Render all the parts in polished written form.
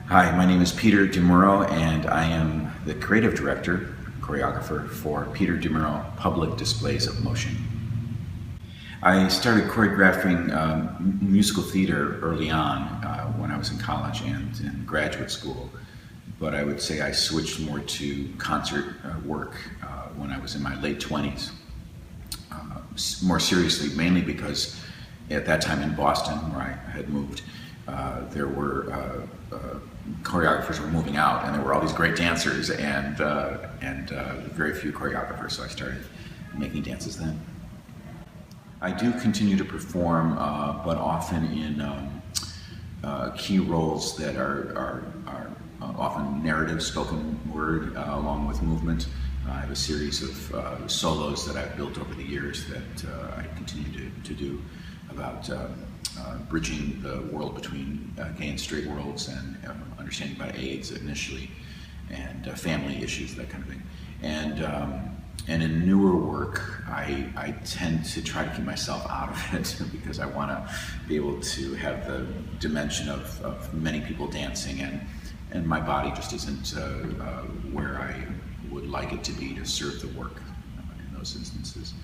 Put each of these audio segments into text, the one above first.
Hi, my name is Peter DiMuro, and I am the creative director, choreographer for Peter DiMuro Public Displays of Motion. I started choreographing musical theater early on when I was in college and in graduate school, but I would say I switched more to concert work when I was in my late 20s. More seriously, mainly because at that time in Boston, where I had moved, there were choreographers were moving out, and there were all these great dancers and very few choreographers, so I started making dances then. I do continue to perform, but often in key roles that are often narrative, spoken word, along with movement. I have a series of solos that I've built over the years that I continue to do about bridging the world between gay and straight worlds and understanding about AIDS initially, and family issues, that kind of thing. And in newer work, I tend to try to keep myself out of it because I want to be able to have the dimension of many people dancing, and my body just isn't where I would like it to be to serve the work in those instances.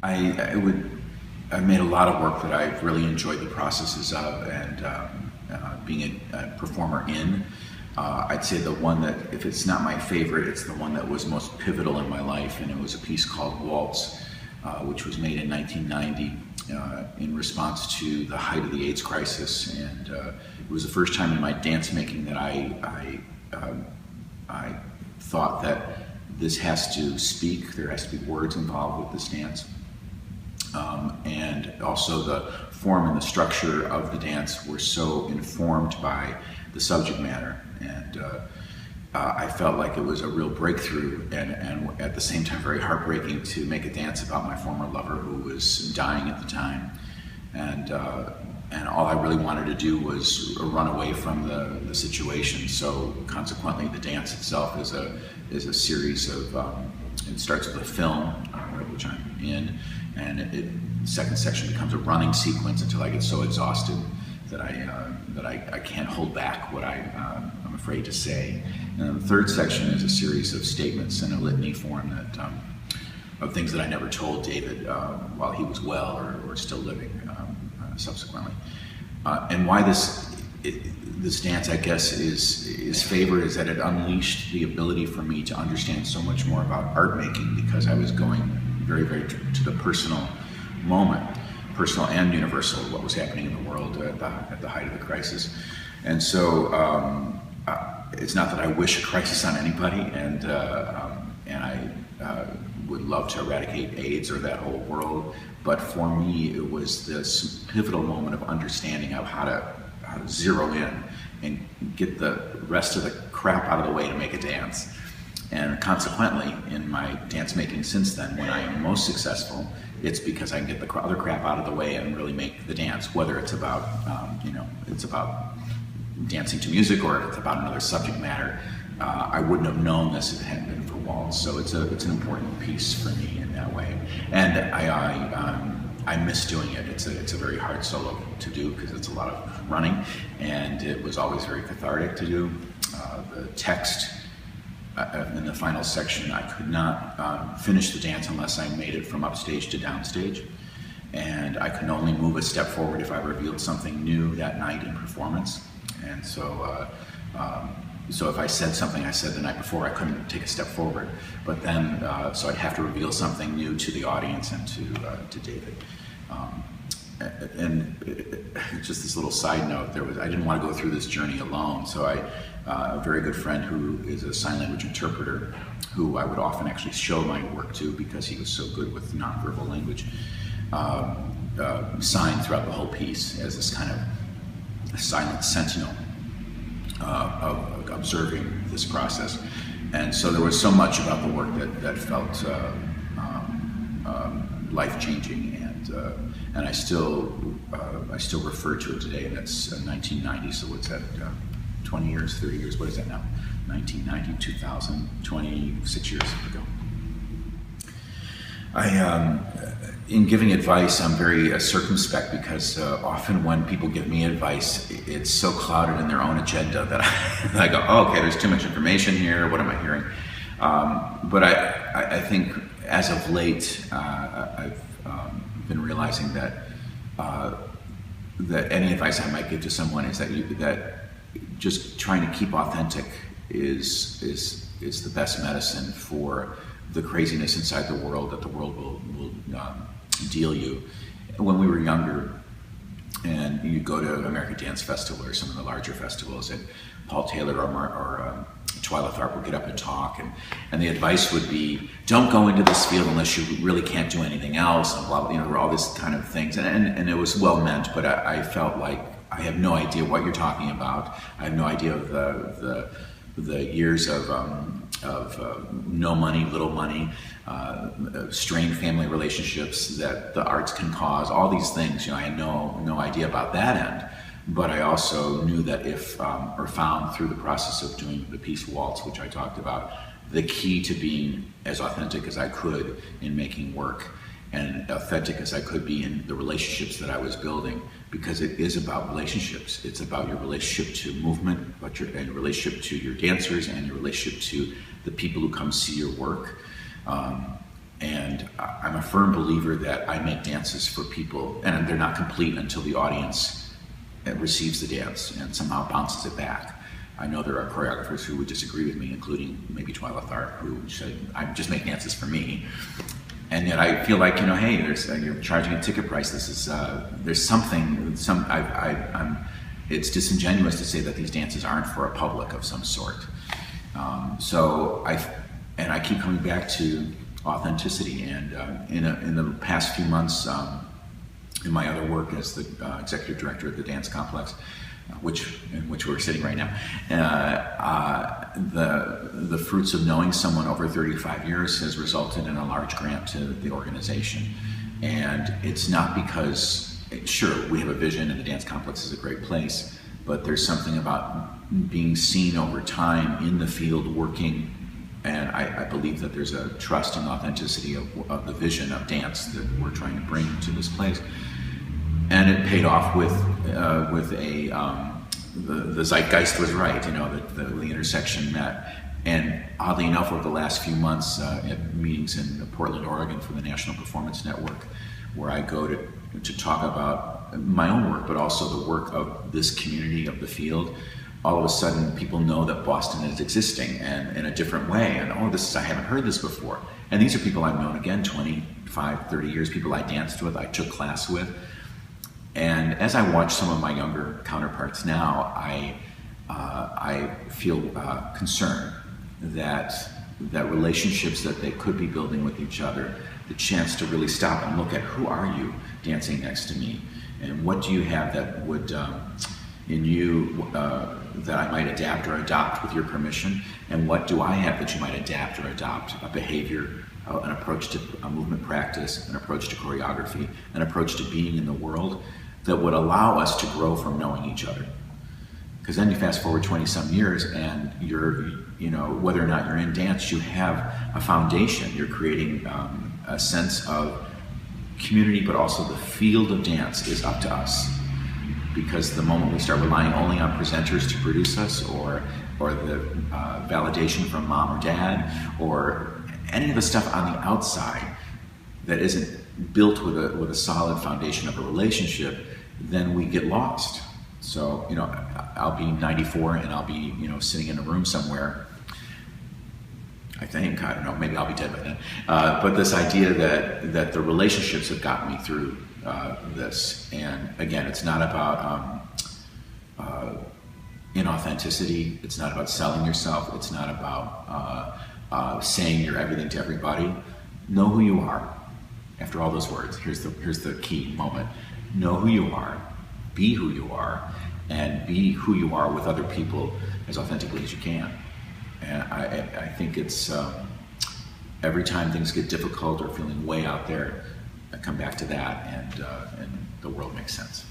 I've made a lot of work that I've really enjoyed the processes of, and being a performer in. I'd say the one that, if it's not my favorite, it's the one that was most pivotal in my life, and it was a piece called Waltz, which was made in 1990 in response to the height of the AIDS crisis. And it was the first time in my dance making that I thought that this has to speak, there has to be words involved with this dance. And also the form and the structure of the dance were so informed by the subject matter. And I felt like it was a real breakthrough, and at the same time very heartbreaking to make a dance about my former lover who was dying at the time. And all I really wanted to do was run away from the situation. So consequently, the dance itself is a series of, it starts with a film, which I'm in, and the second section becomes a running sequence until I get so exhausted that I can't hold back what I'm afraid to say. And then the third section is a series of statements in a litany form that of things that I never told David while he was well or still living subsequently. And why this dance, I guess, is favored is that it unleashed the ability for me to understand so much more about art making, because I was going very, very to the personal moment, personal and universal, what was happening in the world at the height of the crisis. And so it's not that I wish a crisis on anybody, and I would love to eradicate AIDS or that whole world, but for me it was this pivotal moment of understanding of how to zero in and get the rest of the crap out of the way to make a dance. And consequently, in my dance making since then, when I am most successful, it's because I can get the other crap out of the way and really make the dance, whether it's about, it's about dancing to music or if it's about another subject matter. I wouldn't have known this if it hadn't been for Waltz. So it's an important piece for me in that way. And I miss doing it. It's a very hard solo to do because it's a lot of running, and it was always very cathartic to do. The text in the final section, I could not finish the dance unless I made it from upstage to downstage, and I could only move a step forward if I revealed something new that night in performance. And so so if I said something I said the night before, I couldn't take a step forward. But then, so I'd have to reveal something new to the audience and to David. And just this little side note, I didn't want to go through this journey alone. So a very good friend who is a sign language interpreter, who I would often actually show my work to because he was so good with nonverbal language, signed throughout the whole piece as this kind of silent sentinel of observing this process. And so there was so much about the work that felt life-changing, and I still refer to it today. And that's 1990, so what's that, 20 years, 30 years, what is that now? 1990, 2000, 26 years ago. In giving advice, I'm very circumspect, because often when people give me advice, it's so clouded in their own agenda that I go, oh, okay, there's too much information here, what am I hearing? But I think as of late, I've been realizing that that any advice I might give to someone is that just trying to keep authentic is the best medicine for the craziness inside the world that the world will deal you. When we were younger, and you go to American Dance Festival or some of the larger festivals, and Paul Taylor or Twyla Tharp would get up and talk, and the advice would be, don't go into this field unless you really can't do anything else, and blah, blah, you know, all this kind of things, and it was well meant, but I felt like I have no idea what you're talking about. I have no idea of the years of no money, little money, strained family relationships that the arts can cause, all these things. You know, I had no idea about that end, but I also knew that if, or found through the process of doing the piece Waltz, which I talked about, the key to being as authentic as I could in making work, and authentic as I could be in the relationships that I was building, because it is about relationships. It's about your relationship to movement, but your relationship to your dancers, and your relationship to the people who come see your work. And I'm a firm believer that I make dances for people, and they're not complete until the audience receives the dance and somehow bounces it back. I know there are choreographers who would disagree with me, including maybe Twyla Tharp, who said, I just make dances for me. And yet I feel like, you know, hey, you're charging a ticket price. This is, there's something, it's disingenuous to say that these dances aren't for a public of some sort. So I keep coming back to authenticity, and in the past few months, in my other work as the executive director of the dance complex, in which we're sitting right now, the fruits of knowing someone over 35 years has resulted in a large grant to the organization. And it's not because, sure, we have a vision and the dance complex is a great place, but there's something about being seen over time in the field working, and I believe that there's a trust and authenticity of the vision of dance that we're trying to bring to this place. And it paid off with the zeitgeist was right, you know, the intersection met. And oddly enough, over the last few months, at meetings in Portland, Oregon for the National Performance Network, where I go to talk about my own work, but also the work of this community of the field, all of a sudden people know that Boston is existing, and in a different way, and oh, I haven't heard this before. And these are people I've known, again, 25, 30 years, people I danced with, I took class with. And as I watch some of my younger counterparts now, I feel concerned that relationships that they could be building with each other, the chance to really stop and look at, who are you dancing next to me, and what do you have that would in you that I might adapt or adopt with your permission, and what do I have that you might adapt or adopt, a behavior, an approach to a movement practice, an approach to choreography, an approach to being in the world that would allow us to grow from knowing each other. Because then you fast forward 20 some years, and you're, you know, whether or not you're in dance, you have a foundation. You're creating a sense of community, but also the field of dance is up to us. Because the moment we start relying only on presenters to produce us, or the validation from mom or dad, or any of the stuff on the outside that isn't built with a solid foundation of a relationship, then we get lost. So, you know, I'll be 94 and I'll be, you know, sitting in a room somewhere. I think, I don't know, maybe I'll be dead by then. But this idea that the relationships have gotten me through this. And again, it's not about inauthenticity. It's not about selling yourself. It's not about saying you're everything to everybody. Know who you are. After all those words, here's the key moment. Know who you are, be who you are, and be who you are with other people as authentically as you can. And I think it's every time things get difficult or feeling way out there, I come back to that, and the world makes sense.